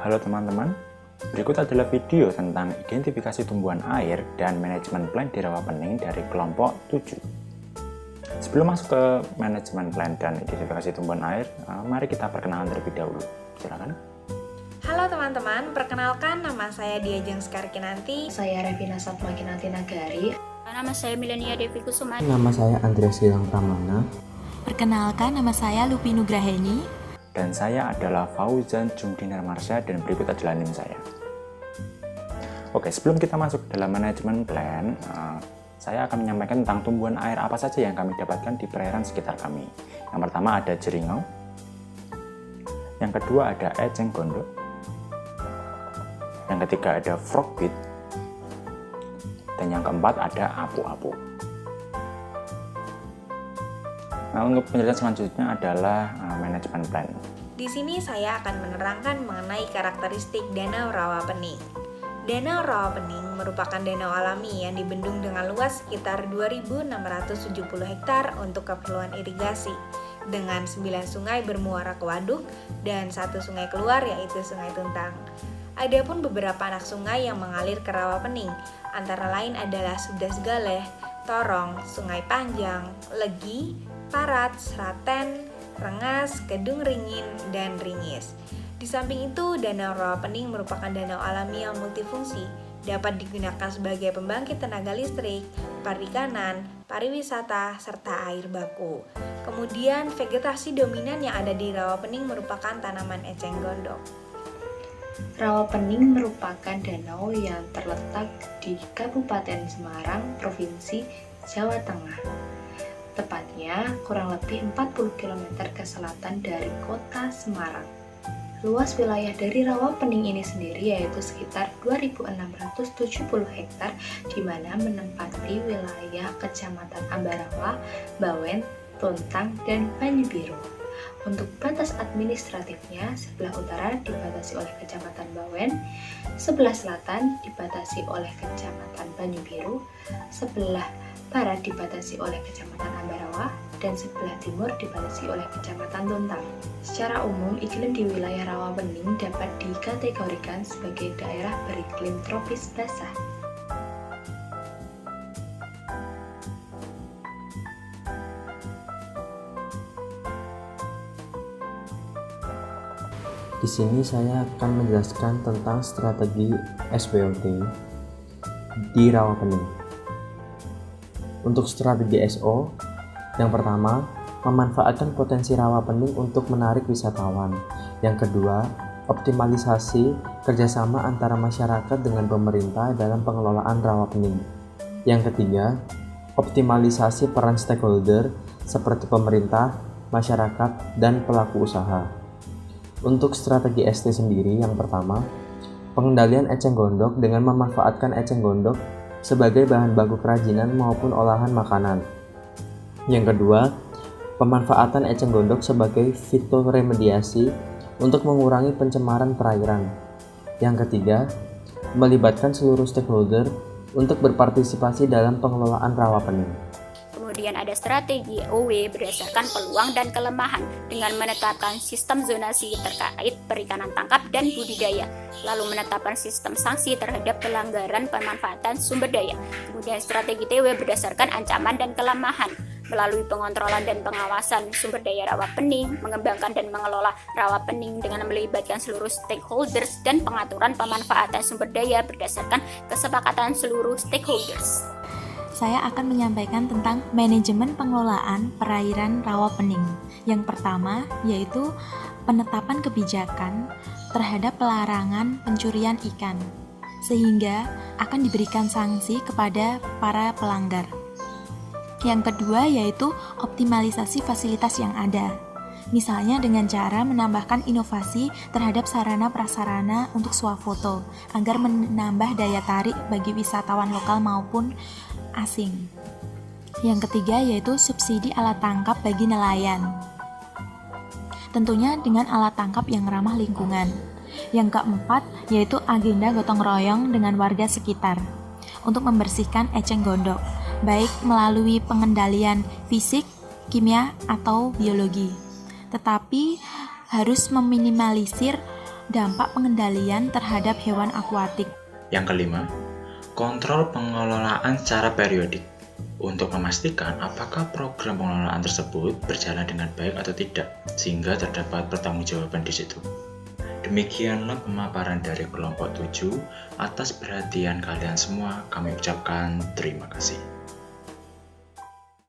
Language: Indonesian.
Halo teman-teman, berikut adalah video tentang identifikasi tumbuhan air dan manajemen plant di Rawapening dari kelompok 7. Sebelum masuk ke manajemen plant dan identifikasi tumbuhan air, mari kita perkenalan terlebih dahulu. Silakan. Halo teman-teman, perkenalkan nama saya Diajeng Skarkinanti. Saya Revina Satmakinanti Nagari. Nama saya Milenia Devi Kusuma. Nama saya Andreas Gilang Pramana. Perkenalkan, nama saya Lupi Nugraheni. Dan saya adalah Fauzan Jumdinar Marsha dan berikut adalah NIM saya. Oke, sebelum kita masuk dalam manajemen plan, saya akan menyampaikan tentang tumbuhan air apa saja yang kami dapatkan di perairan sekitar kami. Yang pertama ada jeringau, yang kedua ada eceng gondok, yang ketiga ada frogweed, dan yang keempat ada apu-apu. Nah, untuk penjelasan selanjutnya adalah manajemen plan. Di sini saya akan menerangkan mengenai karakteristik Danau Rawapening. Danau Rawapening merupakan danau alami yang dibendung dengan luas sekitar 2.670 hektar untuk keperluan irigasi, dengan 9 sungai bermuara ke waduk dan 1 sungai keluar yaitu Sungai Tuntang. Adapun beberapa anak sungai yang mengalir ke Rawapening, antara lain adalah Sudas Galeh, Torong, Sungai Panjang, Legi, Parat, Seraten, Rengas, Kedung Ringin, dan Ringis. Di samping itu, Danau Rawapening merupakan danau alami yang multifungsi, dapat digunakan sebagai pembangkit tenaga listrik, perikanan, pariwisata, serta air baku. Kemudian, vegetasi dominan yang ada di Rawapening merupakan tanaman eceng gondok. Rawapening merupakan danau yang terletak di Kabupaten Semarang, Provinsi Jawa Tengah. Tepatnya kurang lebih 40 km ke selatan dari kota Semarang. Luas wilayah dari Rawapening ini sendiri yaitu sekitar 2.670 hektar, di mana menempati wilayah Kecamatan Ambarawa, Bawen, Tuntang, dan Banyu Untuk batas administratifnya, sebelah utara dibatasi oleh Kecamatan Bawen, sebelah selatan dibatasi oleh Kecamatan Banyu sebelah barat dibatasi oleh Kecamatan Ambarawa, dan sebelah timur dibatasi oleh Kecamatan Tuntang. Secara umum, iklim di wilayah Rawapening dapat dikategorikan sebagai daerah beriklim tropis basah. Di sini saya akan menjelaskan tentang strategi SWOT di Rawapening. Untuk strategi SO, yang pertama, memanfaatkan potensi Rawapening untuk menarik wisatawan. Yang kedua, optimalisasi kerjasama antara masyarakat dengan pemerintah dalam pengelolaan Rawapening. Yang ketiga, optimalisasi peran stakeholder seperti pemerintah, masyarakat, dan pelaku usaha. Untuk strategi ST sendiri, yang pertama, pengendalian eceng gondok dengan memanfaatkan eceng gondok sebagai bahan baku kerajinan maupun olahan makanan. Yang kedua, pemanfaatan eceng gondok sebagai fitoremediasi untuk mengurangi pencemaran perairan. Yang ketiga, melibatkan seluruh stakeholder untuk berpartisipasi dalam pengelolaan Rawapening. Kemudian ada strategi OW berdasarkan peluang dan kelemahan dengan menetapkan sistem zonasi terkait perikanan tangkap dan budidaya, lalu menetapkan sistem sanksi terhadap pelanggaran pemanfaatan sumber daya. Kemudian strategi TW berdasarkan ancaman dan kelemahan melalui pengontrolan dan pengawasan sumber daya Rawapening, mengembangkan dan mengelola Rawapening dengan melibatkan seluruh stakeholders dan pengaturan pemanfaatan sumber daya berdasarkan kesepakatan seluruh stakeholders. Saya akan menyampaikan tentang manajemen pengelolaan perairan Rawapening. Yang pertama yaitu penetapan kebijakan terhadap pelarangan pencurian ikan, sehingga akan diberikan sanksi kepada para pelanggar. Yang kedua yaitu optimalisasi fasilitas yang ada, misalnya dengan cara menambahkan inovasi terhadap sarana prasarana untuk swafoto agar menambah daya tarik bagi wisatawan lokal maupun asing. Yang ketiga yaitu subsidi alat tangkap bagi nelayan, tentunya dengan alat tangkap yang ramah lingkungan. Yang keempat yaitu agenda gotong royong dengan warga sekitar untuk membersihkan eceng gondok, baik melalui pengendalian fisik, kimia, atau biologi. Tetapi harus meminimalisir dampak pengendalian terhadap hewan akuatik. Yang kelima, kontrol pengelolaan secara periodik untuk memastikan apakah program pengelolaan tersebut berjalan dengan baik atau tidak, sehingga terdapat pertanggungjawaban di situ. Demikianlah pemaparan dari kelompok 7. Atas perhatian kalian semua, kami ucapkan terima kasih.